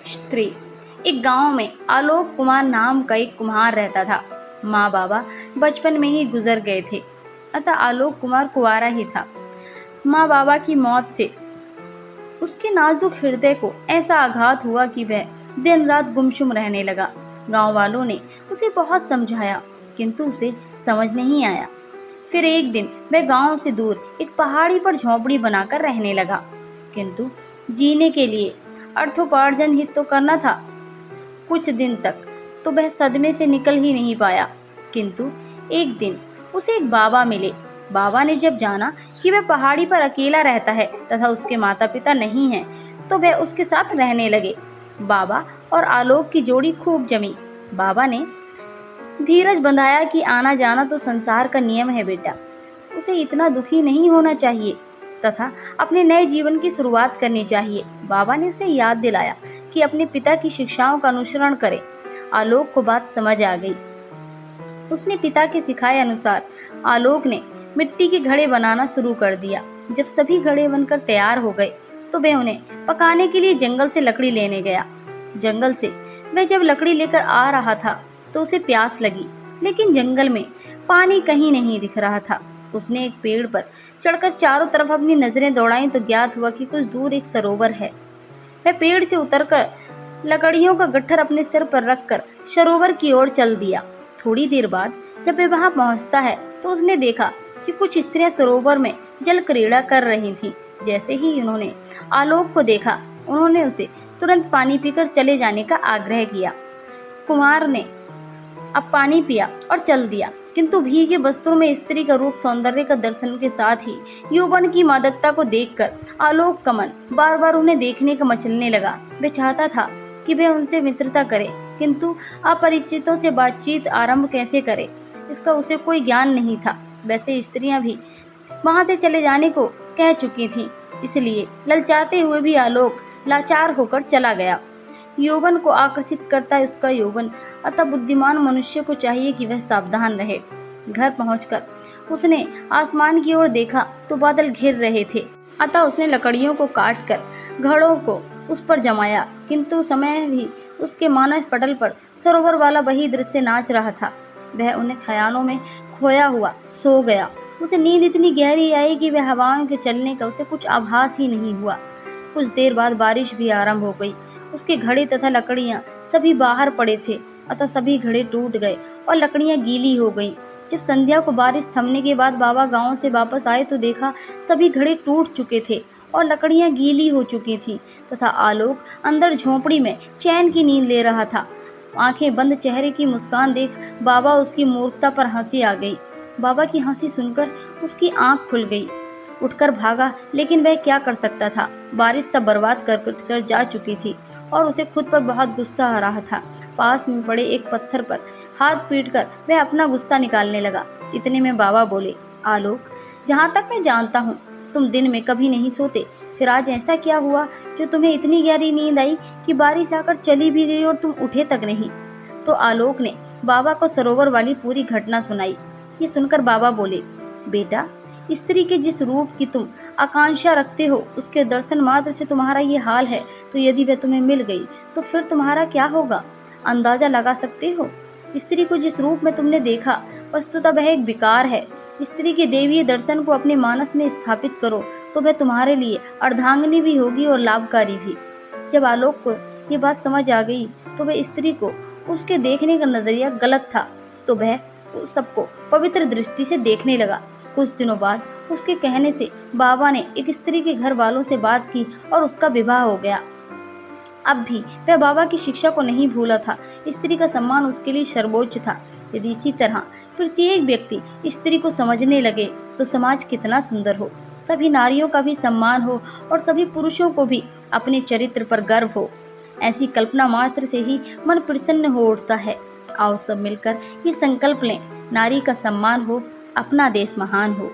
स्त्री। एक गांव में आलोक कुमार नाम का एक कुम्हार रहता था। माँ बाबा बचपन में ही गुजर गए थे, अतः आलोक कुमार कुंवारा ही था। माँ बाबा की मौत से उसके नाजुक हृदय को ऐसा आघात हुआ कि वह दिन रात गुमसुम रहने लगा। गांव वालों ने उसे बहुत समझाया, किंतु उसे समझ नहीं आया। फिर एक दिन वह गांव से दूर एक पहाड़ी पर झोंपड़ी बनाकर रहने लगा, किंतु जीने के लिए अर्थोपार्जन ही तो करना था। कुछ दिन तक तो वह सदमे से निकल ही नहीं पाया, किंतु एक दिन उसे एक बाबा मिले। बाबा ने जब जाना कि वह पहाड़ी पर अकेला रहता है तथा उसके माता पिता नहीं हैं, तो वह उसके साथ रहने लगे। बाबा और आलोक की जोड़ी खूब जमी। बाबा ने धीरज बंधाया कि आना जाना तो संसार का नियम है बेटा, उसे इतना दुखी नहीं होना चाहिए तथा अपने नए जीवन की शुरुआत करनी चाहिए। बाबा ने उसे याद दिलाया कि अपने पिता की शिक्षाओं का अनुसरण करे। आलोक को बात समझ आ गई। उसने पिता के सिखाए अनुसार आलोक ने मिट्टी के घड़े बनाना शुरू कर दिया। जब सभी घड़े बनकर तैयार हो गए तो वह उन्हें पकाने के लिए जंगल से लकड़ी लेने गया। जंगल से वह जब लकड़ी लेकर आ रहा था तो उसे प्यास लगी, लेकिन जंगल में पानी कहीं नहीं दिख रहा था। उसने एक पेड़ पर चढ़कर चारों तरफ अपनी नजरें दौड़ाईं तो ज्ञात हुआ कि कुछ दूर एक सरोवर है। वह पेड़ से उतरकर लकड़ियों का गट्ठर अपने सिर पर रखकर सरोवर की ओर चल दिया। थोड़ी देर बाद जब वह वहां पहुंचता है तो उसने देखा कि कुछ स्त्रियां सरोवर में जल क्रीड़ा कर रही थीं। जैसे ही उन्होंने आलोक को देखा, उन्होंने उसे तुरंत पानी पीकर चले जाने का आग्रह किया। कुमार ने अब पानी पिया और चल दिया, किंतु भीगे वस्त्रों में स्त्री का रूप सौंदर्य का दर्शन के साथ ही यौवन की मादकता को देखकर आलोक का मन बार बार उन्हें देखने का मचलने लगा। वह चाहता था कि वह उनसे मित्रता करे, किंतु अपरिचितों से बातचीत आरंभ कैसे करे, इसका उसे कोई ज्ञान नहीं था। वैसे स्त्रियां भी वहां से चले जाने को कह चुकी थीं, इसलिए ललचाते हुए भी आलोक लाचार होकर चला गया। यौवन को आकर्षित करता है उसका यौवन, अतः बुद्धिमान मनुष्य को चाहिए कि वह सावधान रहे। घर पहुंचकर उसने आसमान की ओर देखा तो बादल घिर रहे थे, अतः उसने लकड़ियों को काटकर घड़ों को उस पर जमाया, किंतु समय भी उसके मानस पटल पर सरोवर वाला वही दृश्य नाच रहा था। वह उन्हें ख्यालों में खोया हुआ सो गया। उसे नींद इतनी गहरी आई कि वह हवाओं के चलने का उसे कुछ आभास ही नहीं हुआ। कुछ देर बाद बारिश भी आरंभ हो गई। उसके घड़े तथा लकड़ियां सभी बाहर पड़े थे, अतः सभी घड़े टूट गए और लकड़ियां गीली हो गईं। जब संध्या को बारिश थमने के बाद बाबा गांव से वापस आए तो देखा सभी घड़े टूट चुके थे और लकड़ियां गीली हो चुकी थीं तथा आलोक अंदर झोंपड़ी में चैन की नींद ले रहा था। आंखें बंद चेहरे की मुस्कान देख बाबा उसकी मूर्खता पर हंसी आ गई। बाबा की हंसी सुनकर उसकी आंख खुल गई। उठकर भागा, लेकिन वह क्या कर सकता था। बारिश सब बर्बाद कर जा चुकी थी और उसे खुद पर बहुत गुस्सा आ रहा था। पास में पड़े एक पत्थर पर हाथ पीटकर वह अपना गुस्सा निकालने लगा। इतने में बाबा बोले, आलोक, जहाँ तक मैं जानता हूँ तुम दिन में कभी नहीं सोते, फिर आज ऐसा क्या हुआ जो तुम्हें इतनी गहरी नींद आई कि बारिश आकर चली भी गई और तुम उठे तक नहीं। तो आलोक ने बाबा को सरोवर वाली पूरी घटना सुनाई। ये सुनकर बाबा बोले, बेटा, स्त्री के जिस रूप की तुम आकांक्षा रखते हो उसके दर्शन मात्र से तुम्हारा ये हाल है, तो यदि वह तुम्हें मिल गई तो फिर तुम्हारा क्या होगा, अंदाजा लगा सकते हो। स्त्री को जिस रूप में तुमने देखा वस्तुतः वह एक विकार है। स्त्री के देवीय दर्शन को अपने मानस में स्थापित करो तो वह तुम्हारे लिए अर्धांगिनी भी होगी और लाभकारी भी। जब आलोक को ये बात समझ आ गई तो वह स्त्री को उसके देखने का नजरिया गलत था, तो वह उस सबको पवित्र दृष्टि से देखने लगा। कुछ दिनों बाद उसके कहने से बाबा ने एक स्त्री के घर वालों से बात की और उसका विवाह हो गया। अब भी वह बाबा की शिक्षा को नहीं भूला था। स्त्री का सम्मान उसके लिए सर्वोच्च था। यदि इसी तरह प्रत्येक व्यक्ति स्त्री को समझने लगे तो समाज कितना सुंदर हो, सभी नारियों का भी सम्मान हो और सभी पुरुषों को भी अपने चरित्र पर गर्व हो। ऐसी कल्पना मात्र से ही मन प्रसन्न हो उठता है। आओ सब मिलकर ये संकल्प लें, नारी का सम्मान हो, अपना देश महान हो।